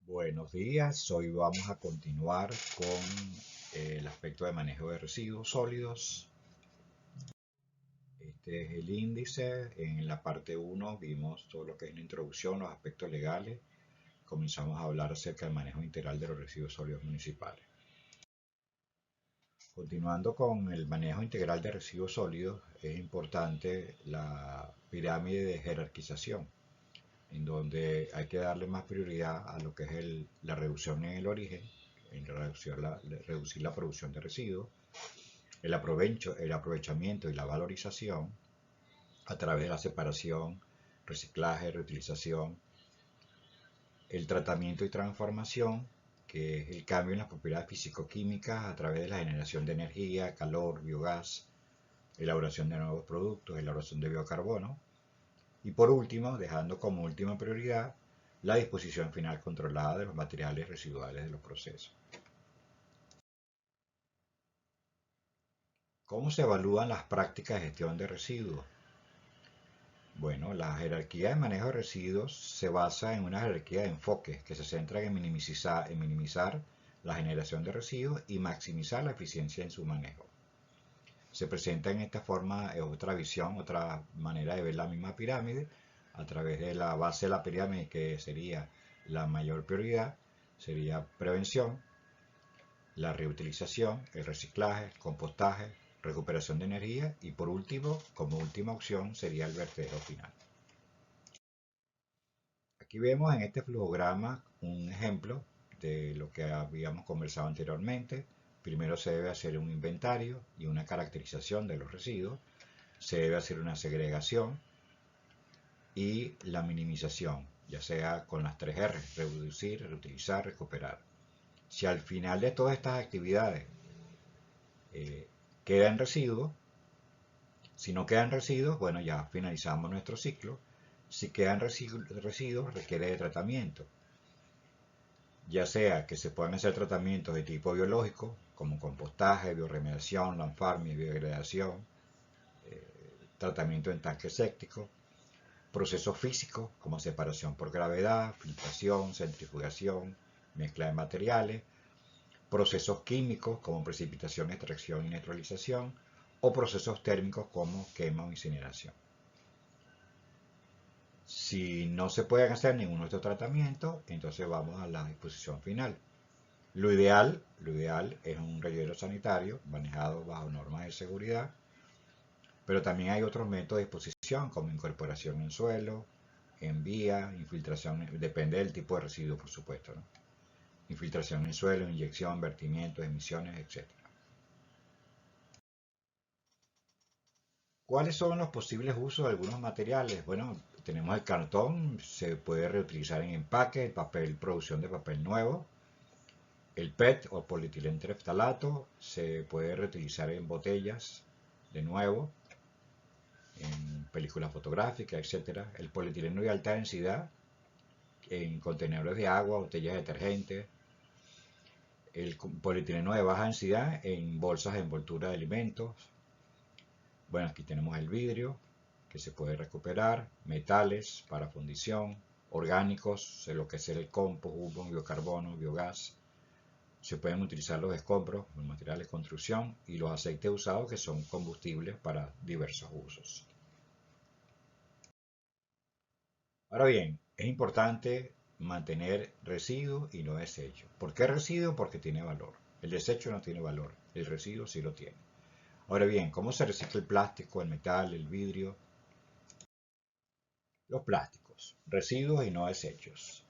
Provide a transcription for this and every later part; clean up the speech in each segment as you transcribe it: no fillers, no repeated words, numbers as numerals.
Buenos días, hoy vamos a continuar con el aspecto de manejo de residuos sólidos. Este es el índice. En la parte 1 vimos todo lo que es la introducción, los aspectos legales. Comenzamos a hablar acerca del manejo integral de los residuos sólidos municipales. Continuando con el manejo integral de residuos sólidos, es importante la pirámide de jerarquización, en donde hay que darle más prioridad a lo que es la reducción en el origen, en reducir la producción de residuos, el aprovechamiento y la valorización a través de la separación, reciclaje, reutilización, el tratamiento y transformación, que es el cambio en las propiedades físico-químicas a través de la generación de energía, calor, biogás, elaboración de nuevos productos, elaboración de biocarbono, y por último, dejando como última prioridad la disposición final controlada de los materiales residuales de los procesos. ¿Cómo se evalúan las prácticas de gestión de residuos? Bueno, la jerarquía de manejo de residuos se basa en una jerarquía de enfoques que se centra en minimizar la generación de residuos y maximizar la eficiencia en su manejo. Se presenta en esta forma otra visión, otra manera de ver la misma pirámide, a través de la base de la pirámide, que sería la mayor prioridad, sería prevención, la reutilización, el reciclaje, el compostaje, recuperación de energía y por último, como última opción, sería el vertedero final. Aquí vemos en este flujograma un ejemplo de lo que habíamos conversado anteriormente. Primero se debe hacer un inventario y una caracterización de los residuos. Se debe hacer una segregación y la minimización, ya sea con las 3 R, reducir, reutilizar, recuperar. Si al final de todas estas actividades quedan residuos, si no quedan residuos, bueno, ya finalizamos nuestro ciclo. Si quedan residuos, requiere de tratamiento, ya sea que se puedan hacer tratamientos de tipo biológico, como compostaje, bioremediación, landfarming, biodegradación, tratamiento en tanques sépticos, procesos físicos como separación por gravedad, filtración, centrifugación, mezcla de materiales, procesos químicos como precipitación, extracción y neutralización, o procesos térmicos como quema o incineración. Si no se pueden hacer ninguno de estos tratamientos, entonces vamos a la disposición final. Lo ideal es un relleno sanitario manejado bajo normas de seguridad, pero también hay otros métodos de disposición como incorporación en suelo, en vía, infiltración, depende del tipo de residuo, por supuesto, ¿no? Infiltración en suelo, inyección, vertimientos, emisiones, etc. ¿Cuáles son los posibles usos de algunos materiales? Bueno, tenemos el cartón, se puede reutilizar en empaque, el papel, producción de papel nuevo. El PET o polietileno tereftalato se puede reutilizar en botellas de nuevo, en películas fotográficas, etc. El polietileno de alta densidad en contenedores de agua, botellas de detergente. El polietileno de baja densidad en bolsas de envoltura de alimentos. Bueno, aquí tenemos el vidrio, que se puede recuperar, metales para fundición, orgánicos, lo que es el compost, humo, biocarbono, biogás. Se pueden utilizar los escombros, los materiales de construcción y los aceites usados, que son combustibles para diversos usos. Ahora bien, es importante mantener residuos y no desechos. ¿Por qué residuo? Porque tiene valor. El desecho no tiene valor, el residuo sí lo tiene. Ahora bien, ¿cómo se recicla el plástico, el metal, el vidrio? Los plásticos, residuos y no desechos.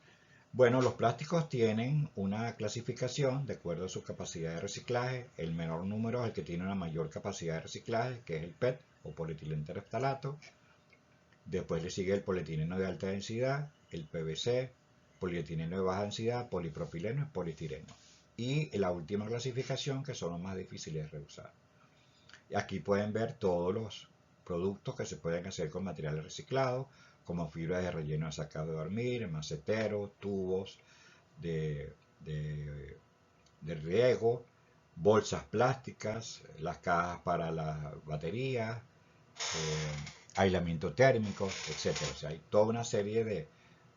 Bueno, los plásticos tienen una clasificación de acuerdo a su capacidad de reciclaje. El menor número es el que tiene una mayor capacidad de reciclaje, que es el PET o polietileno tereftalato. Después le sigue el polietileno de alta densidad, el PVC, polietileno de baja densidad, polipropileno y poliestireno. Y la última clasificación, que son los más difíciles de reusar. Aquí pueden ver todos los productos que se pueden hacer con materiales reciclados, como fibras de relleno de sacado de dormir, maceteros, tubos de riego, bolsas plásticas, las cajas para las baterías, aislamiento térmico, etc. O sea, hay toda una serie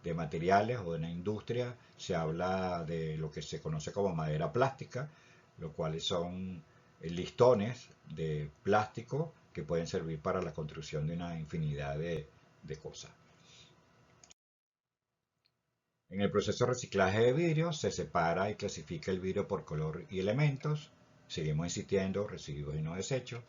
de materiales o de una industria, se habla de lo que se conoce como madera plástica, lo cuales son listones de plástico que pueden servir para la construcción de una infinidad de cosas. En el proceso de reciclaje de vidrio se separa y clasifica el vidrio por color y elementos. Seguimos insistiendo, residuos y no desechos.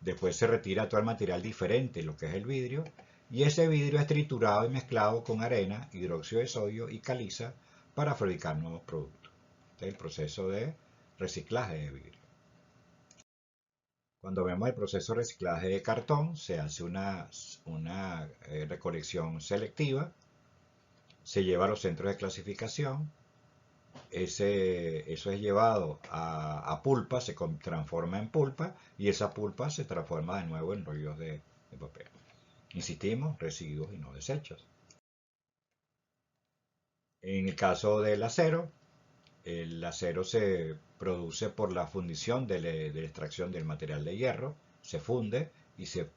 Después se retira todo el material diferente, lo que es el vidrio, y ese vidrio es triturado y mezclado con arena, hidróxido de sodio y caliza para fabricar nuevos productos. Este es el proceso de reciclaje de vidrio. Cuando vemos el proceso de reciclaje de cartón, se hace una recolección selectiva, se lleva a los centros de clasificación, eso es llevado a pulpa, se transforma en pulpa y esa pulpa se transforma de nuevo en rollos de papel. Insistimos, residuos y no desechos. En el caso del acero, el acero se produce por la fundición de la extracción del material de hierro, se funde y se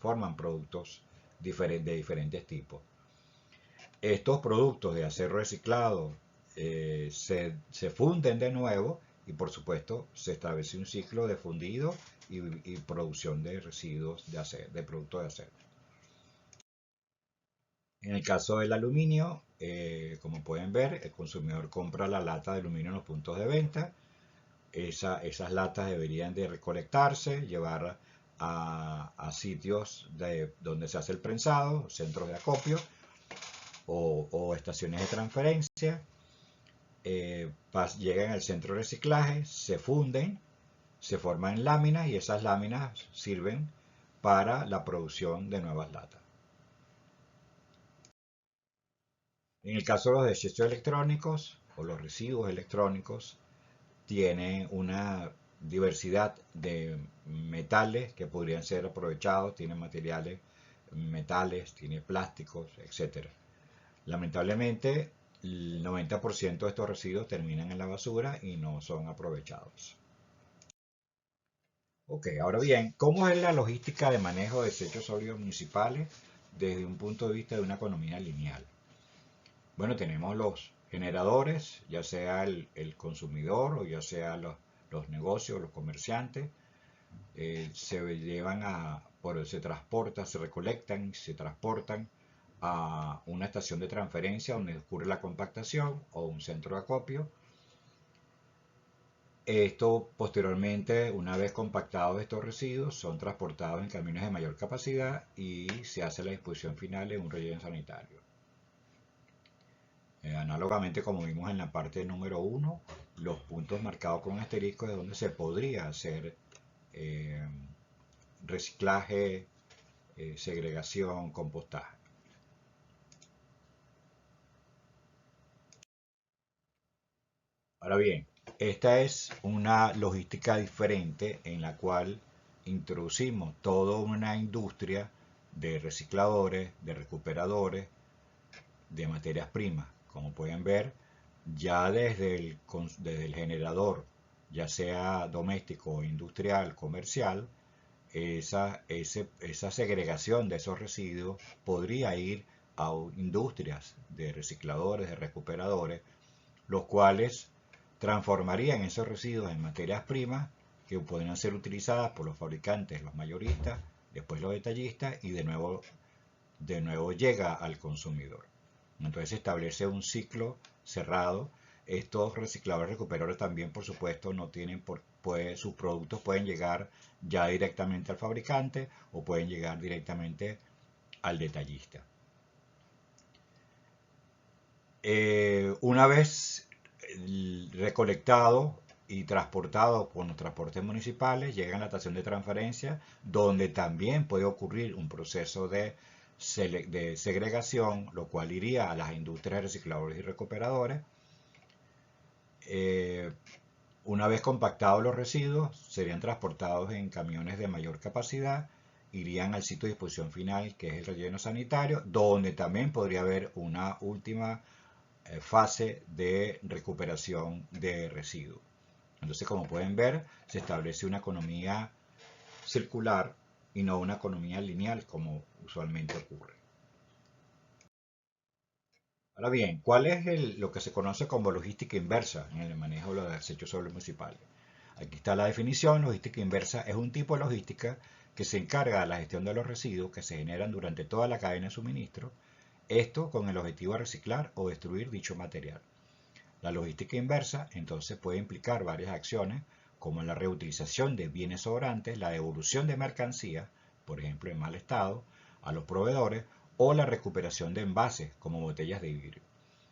forman productos de diferentes tipos. Estos productos de acero reciclado se funden de nuevo y por supuesto se establece un ciclo de fundido y producción de residuos de productos de acero. En el caso del aluminio, como pueden ver, el consumidor compra la lata de aluminio en los puntos de venta. Esas latas deberían de recolectarse, llevar a sitios donde se hace el prensado, centros de acopio o estaciones de transferencia. Llegan al centro de reciclaje, se funden, se forman láminas y esas láminas sirven para la producción de nuevas latas. En el caso de los desechos electrónicos o los residuos electrónicos, tiene una diversidad de metales que podrían ser aprovechados, tiene materiales, metales, tiene plásticos, etc. Lamentablemente, el 90% de estos residuos terminan en la basura y no son aprovechados. Ok, ahora bien, ¿cómo es la logística de manejo de desechos sólidos municipales desde un punto de vista de una economía lineal? Bueno, tenemos los generadores, ya sea el consumidor o ya sea los negocios, los comerciantes, se transportan, se recolectan, se transportan a una estación de transferencia donde ocurre la compactación o un centro de acopio. Esto posteriormente, una vez compactados estos residuos, son transportados en camiones de mayor capacidad y se hace la disposición final en un relleno sanitario. Análogamente, como vimos en la parte número 1, los puntos marcados con asterisco es donde se podría hacer reciclaje, segregación, compostaje. Ahora bien, esta es una logística diferente en la cual introducimos toda una industria de recicladores, de recuperadores, de materias primas. Como pueden ver, ya desde el generador, ya sea doméstico o industrial, comercial, esa segregación de esos residuos podría ir a industrias de recicladores, de recuperadores, los cuales transformarían esos residuos en materias primas que podrían ser utilizadas por los fabricantes, los mayoristas, después los detallistas y de nuevo llega al consumidor. Entonces se establece un ciclo cerrado. Estos recicladores recuperadores también, por supuesto, no tienen sus productos pueden llegar ya directamente al fabricante o pueden llegar directamente al detallista. Una vez recolectado y transportado por los transportes municipales, llegan a la estación de transferencia, donde también puede ocurrir un proceso de segregación, lo cual iría a las industrias de recicladores y recuperadores. Una vez compactados los residuos, serían transportados en camiones de mayor capacidad, irían al sitio de disposición final, que es el relleno sanitario, donde también podría haber una última fase de recuperación de residuos. Entonces, como pueden ver, se establece una economía circular y no una economía lineal como usualmente ocurre. Ahora bien, ¿cuál es lo que se conoce como logística inversa en el manejo de los desechos sólidos municipales? Aquí está la definición. Logística inversa es un tipo de logística que se encarga de la gestión de los residuos que se generan durante toda la cadena de suministro, esto con el objetivo de reciclar o destruir dicho material. La logística inversa entonces puede implicar varias acciones como la reutilización de bienes sobrantes, la devolución de mercancías, por ejemplo en mal estado, a los proveedores o la recuperación de envases como botellas de vidrio.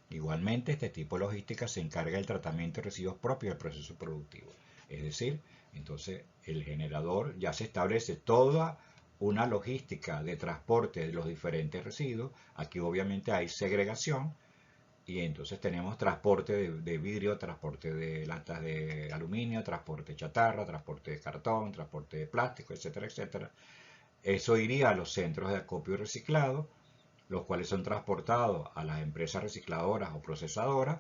Igualmente, este tipo de logística se encarga del tratamiento de residuos propios del proceso productivo. Es decir, entonces el generador ya se establece toda una logística de transporte de los diferentes residuos. Aquí obviamente hay segregación y entonces tenemos transporte de vidrio, transporte de latas de aluminio, transporte de chatarra, transporte de cartón, transporte de plástico, etcétera, etcétera. Eso iría a los centros de acopio y reciclado, los cuales son transportados a las empresas recicladoras o procesadoras.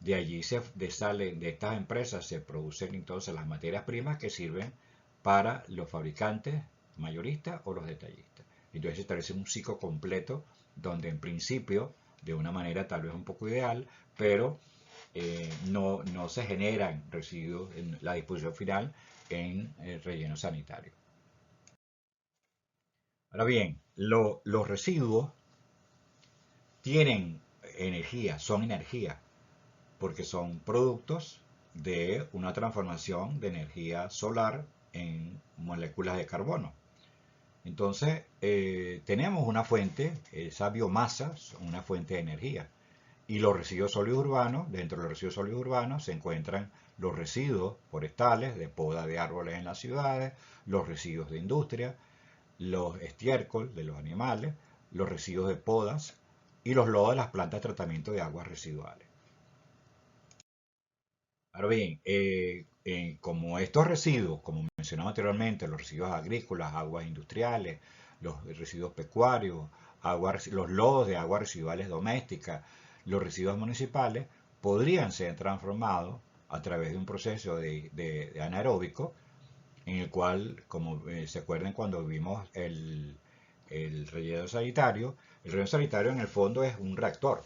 De allí de estas empresas se producen entonces las materias primas que sirven para los fabricantes mayoristas o los detallistas. Entonces se establece un ciclo completo donde en principio, de una manera tal vez un poco ideal, pero no se generan residuos en la disposición final en el relleno sanitario. Ahora bien, los residuos tienen energía, son energía, porque son productos de una transformación de energía solar en moléculas de carbono. Entonces, tenemos una fuente, esa biomasa, una fuente de energía. Y los residuos sólidos urbanos, dentro de los residuos sólidos urbanos se encuentran los residuos forestales de poda de árboles en las ciudades, los residuos de industria, los estiércol de los animales, los residuos de podas y los lodos de las plantas de tratamiento de aguas residuales. Ahora bien, como estos residuos, como mencionaba anteriormente, los residuos agrícolas, aguas industriales, los residuos pecuarios, los lodos de aguas residuales domésticas, los residuos municipales, podrían ser transformados a través de un proceso de anaeróbico, en el cual, como se acuerdan cuando vimos el relleno sanitario en el fondo es un reactor,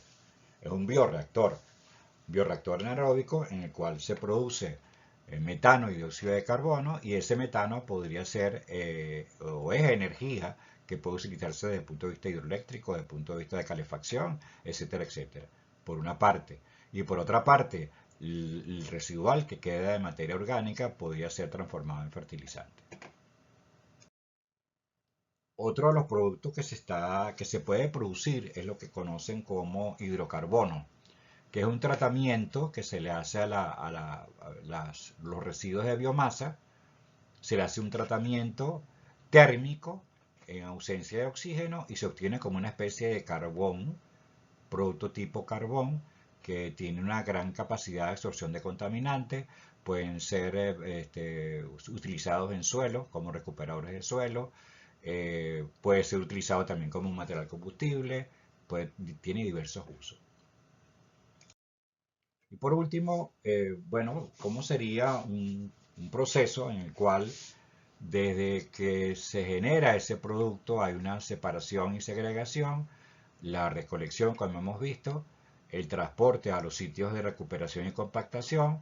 es un bioreactor anaeróbico en el cual se produce metano y dióxido de carbono, y ese metano podría ser o es energía que puede utilizarse desde el punto de vista hidroeléctrico, desde el punto de vista de calefacción, etcétera, etcétera, por una parte. Y por otra parte, el residual que queda de materia orgánica podría ser transformado en fertilizante. Otro de los productos que se puede producir es lo que conocen como hidrocarbono, que es un tratamiento que se le hace los residuos de biomasa. Se le hace un tratamiento térmico en ausencia de oxígeno y se obtiene como una especie de carbón, producto tipo carbón, que tiene una gran capacidad de absorción de contaminantes. Pueden ser utilizados en suelo como recuperadores de suelo, puede ser utilizado también como un material combustible, tiene diversos usos. Y por último, bueno, ¿cómo sería un proceso en el cual desde que se genera ese producto hay una separación y segregación, la recolección, como hemos visto, el transporte a los sitios de recuperación y compactación,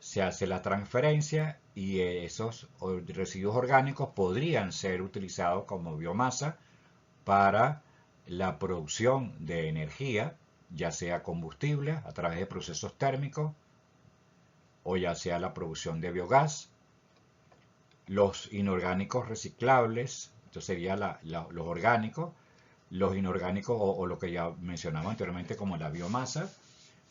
se hace la transferencia y esos residuos orgánicos podrían ser utilizados como biomasa para la producción de energía, ya sea combustible a través de procesos térmicos o ya sea la producción de biogás, los inorgánicos reciclables, esto sería los orgánicos, los inorgánicos o lo que ya mencionaba anteriormente como la biomasa.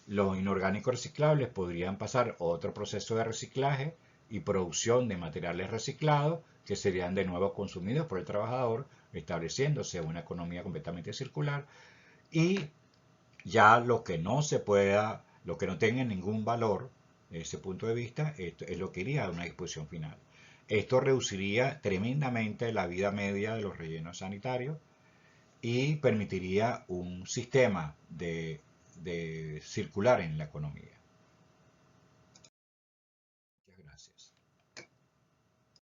Los inorgánicos reciclables podrían pasar a otro proceso de reciclaje y producción de materiales reciclados que serían de nuevo consumidos por el trabajador, estableciéndose una economía completamente circular. Y ya lo que no se pueda, lo que no tenga ningún valor desde ese punto de vista, esto es lo que iría a una disposición final. Esto reduciría tremendamente la vida media de los rellenos sanitarios y permitiría un sistema de circular en la economía.